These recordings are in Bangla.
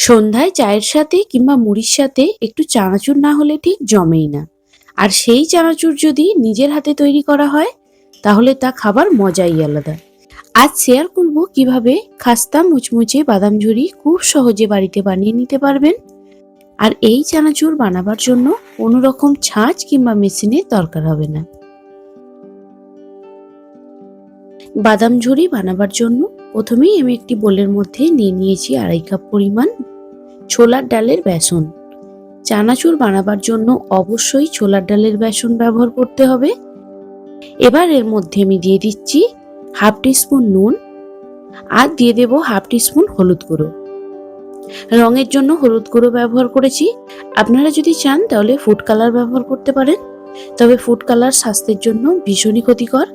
সন্ধ্যায় চায়ের সাথে কিংবা মুড়ির সাথে একটু চানাচুর না হলে ঠিক জমেই না। আর সেই চানাচুর যদি নিজের হাতে তৈরি করা হয় তাহলে তা খাবার মজাই আলাদা। আজ শেয়ার করব কিভাবে খাস্তা মুচমুচে বাদাম ঝুরি খুব সহজে বাড়িতে বানিয়ে নিতে পারবেন। আর এই চানাচুর বানাবার জন্য কোনো রকম ছাঁচ কিংবা মেশিনের দরকার হবে না। বাদাম ঝুরি বানাবার জন্য প্রথমেই আমি একটি বোলের মধ্যে নিয়ে নিয়েছি 2.5 কাপ পরিমাণ ছোলার ডালের বেসন। চানাচুর বানাবার জন্য অবশ্যই ছোলার ডালের বেসন ব্যবহার করতে হবে। এবার এর মধ্যে আমি দিয়ে দিচ্ছি হাফ টিস্পুন নুন আর দিয়ে দেব হাফ টিস্পুন হলুদ গুঁড়ো। রঙের জন্য হলুদ গুঁড়ো ব্যবহার করেছি। আপনারা যদি চান তাহলে ফুড কালার ব্যবহার করতে পারেন, তবে ফুড কালার স্বাস্থ্যের জন্য ভীষণই ক্ষতিকর,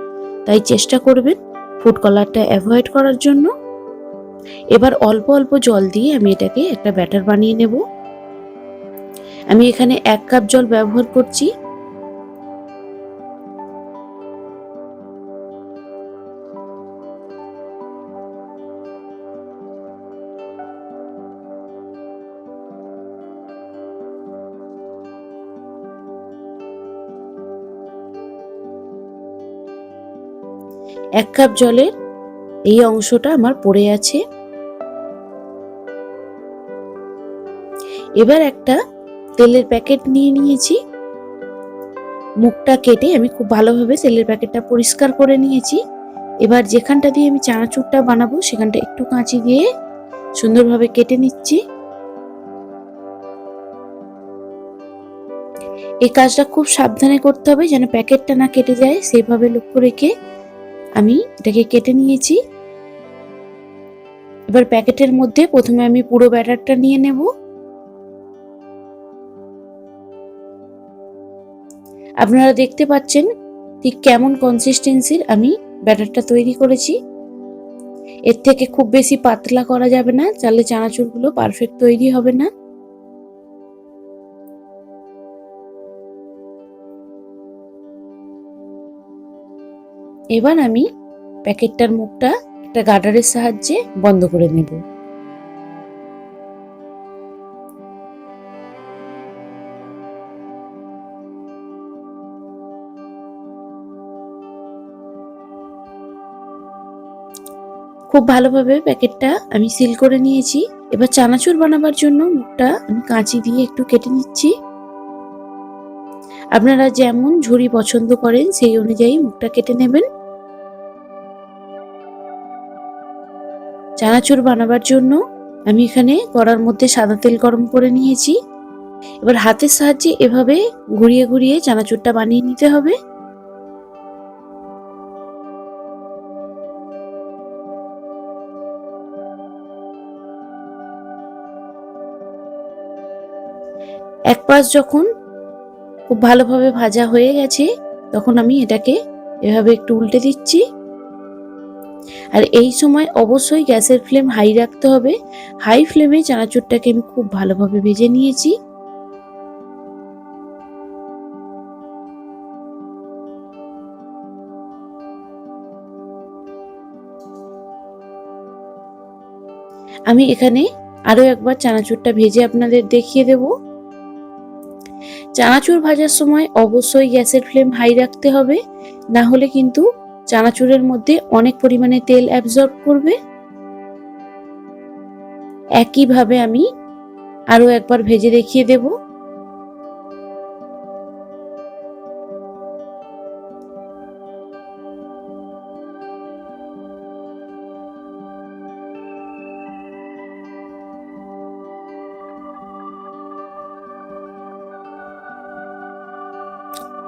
তাই চেষ্টা করবেন ফুড কালারটা অ্যাভয়েড করার জন্য। এবার অল্প অল্প জল দিয়ে আমি এটাকে একটা ব্যাটার বানিয়ে নেব। আমি এখানে 1 কাপ জল ব্যবহার করছি। এক কাপ জলের এই অংশটা আমার পড়ে আছে। এবার একটা তেলের প্যাকেট নিয়ে নিয়েছি। মুখটা কেটে আমি খুব ভালোভাবে তেলের প্যাকেটটা পরিষ্কার করে নিয়েছি। এবার যেখানটা দিয়ে আমি চানাচুরটা বানাবো সেখানটা একটু কাঁচি দিয়ে সুন্দরভাবে কেটে নিচ্ছি। এই কাজটা খুব সাবধানে করতে হবে যেন প্যাকেটটা না কেটে যায়, সেইভাবে লক্ষ্য রেখে আমি এটাকে কেটে নিয়েছি। এবার প্যাকেটের মধ্যে প্রথমে আমি পুরো ব্যাটারটা নিয়ে নেব। আপনারা দেখতে পাচ্ছেন ঠিক কেমন কনসিস্টেন্সির আমি ব্যাটারটা তৈরি করেছি। এর থেকে খুব বেশি পাতলা করা যাবে না, তাহলে চানাচুরগুলো পারফেক্ট তৈরি হবে না। এবার আমি প্যাকেটটার মুখটা একটা গার্ডারের সাহায্যে বন্ধ করে নেব। খুব ভালোভাবে প্যাকেটটা আমি সিল করে নিয়েছি। এবার চানাচুর বানাবার জন্য মুখটা আমি কাঁচি দিয়ে একটু কেটে নিচ্ছি। আপনারা যেমন ঝুরি পছন্দ করেন সেই অনুযায়ী মুখটা কেটে নেবেন। চানাচুর বানাবার জন্য আমি এখানে কড়ার মধ্যে সাদা তেল গরম করে নিয়েছি। এবার হাতের সাহায্যে এভাবে ঘুরিয়ে ঘুরিয়ে চানাচুরটা বানিয়ে নিতে হবে। এক পাশ যখন খুব ভালোভাবে ভাজা হয়ে গেছে তখন আমি এটাকে এভাবে একটু উল্টে দিচ্ছি। আর এই সময় অবশ্যই গ্যাসের ফ্লেম হাই রাখতে হবে। হাই ফ্লেমে চানাচুরটাকে আমি খুব ভালোভাবে ভেজে নিয়েছি। আমি এখানে আরো একবার চানাচুরটা ভেজে আপনাদের দেখিয়ে দেব। চানাচুর ভাজার সময় অবশ্যই গ্যাসের ফ্লেম হাই রাখতে হবে, না হলে কিন্তু চানাচুরের মধ্যে অনেক পরিমাণে তেল অ্যাবজর্ব করবে। একইভাবে আমি আরো একবার ভেজে দেখিয়ে দেব।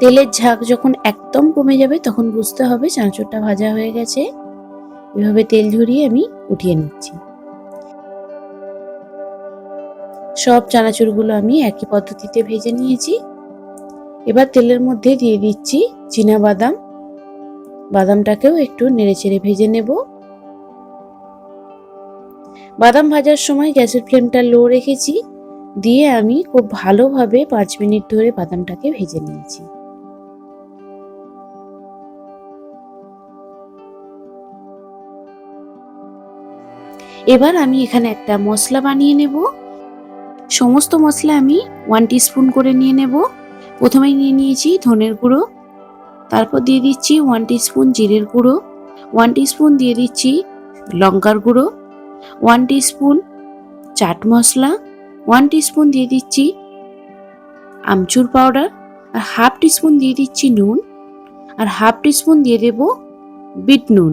তেলের ঝাঁক যখন একদম কমে যাবে তখন বুঝতে হবে চানাচুরটা ভাজা হয়ে গেছে। এভাবে তেল ঝরিয়ে আমি উঠিয়ে নিচ্ছি। সব চানাচুরগুলো আমি একই পদ্ধতিতে ভেজে নিয়েছি। এবার তেলের মধ্যে দিয়ে দিচ্ছি চীনা বাদাম। বাদামটাকেও একটু নেড়েচেড়ে ভেজে নেব। বাদাম ভাজার সময় গ্যাসের ফ্লেমটা লো রেখেছি, দিয়ে আমি খুব ভালোভাবে 5 মিনিট ধরে বাদামটাকে ভেজে নিয়েছি। এবার আমি এখানে একটা মশলা বানিয়ে নেব। সমস্ত মশলা আমি 1 টিস্পুন করে নিয়ে নেব। প্রথমেই নিয়ে নিয়েছি ধনের গুঁড়ো, তারপর দিয়ে দিচ্ছি 1 টিস্পুন জিরের গুঁড়ো, 1 টিস্পুন দিয়ে দিচ্ছি লঙ্কার গুঁড়ো, 1 টিস্পুন চাট মশলা, 1 টিস্পুন দিয়ে দিচ্ছি আমচুর পাউডার, আর হাফ টিস্পুন দিয়ে দিচ্ছি নুন, আর হাফ টিস্পুন দিয়ে দেব বিট নুন,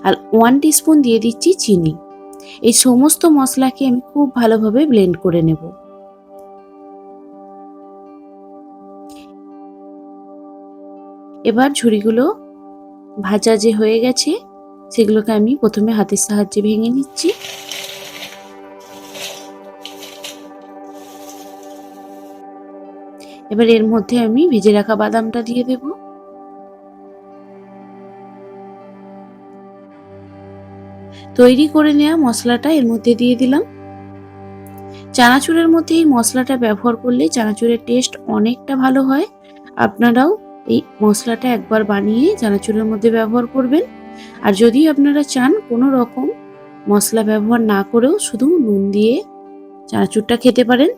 আর 1 টিস্পুন দিয়ে দিচ্ছি চিনি। এই সমস্ত মশলাকে আমি খুব ভালোভাবে ব্লেন্ড করে নেব। এবার ঝুড়িগুলো ভাজা যে হয়ে গেছে সেগুলোকে আমি প্রথমে হাতের সাহায্যে ভেঙে নিচ্ছি। এবার এর মধ্যে আমি ভেজে রাখা বাদামটা দিয়ে দেব। তৈরি করে নেওয়া মশলাটা এর মধ্যে দিয়ে দিলাম। চানাচুরের মধ্যে এই মশলাটা ব্যবহার করলে চানাচুরের টেস্ট অনেকটা ভালো হয়। আপনারাও এই মশলাটা একবার বানিয়ে চানাচুরের মধ্যে ব্যবহার করবেন। আর যদি আপনারা চান কোনো রকম মশলা ব্যবহার না করেও শুধু নুন দিয়ে চানাচুরটা খেতে পারেন,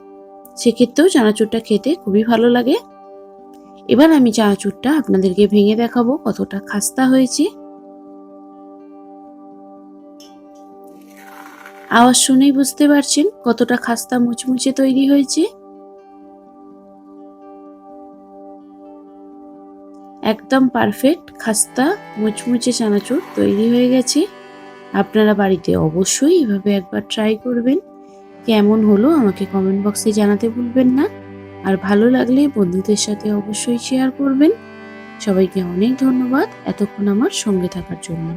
সেক্ষেত্রেও চানাচুরটা খেতে খুবই ভালো লাগে। এবার আমি চানাচুরটা আপনাদেরকে ভেঙে দেখাবো কতটা খাস্তা হয়েছে। আওয়াজ শুনেই বুঝতে পারছেন কতটা খাস্তা মুচমুচে তৈরি হয়েছে। একদম পারফেক্ট খাস্তা মুচমুচে চানাচুর তৈরি হয়ে গেছে। আপনারা বাড়িতে অবশ্যই এভাবে একবার ট্রাই করবেন। কেমন হলো আমাকে কমেন্ট বক্সে জানাতে ভুলবেন না। আর ভালো লাগলে বন্ধুদের সাথে অবশ্যই শেয়ার করবেন। সবাইকে অনেক ধন্যবাদ এতক্ষণ আমার সঙ্গে থাকার জন্য।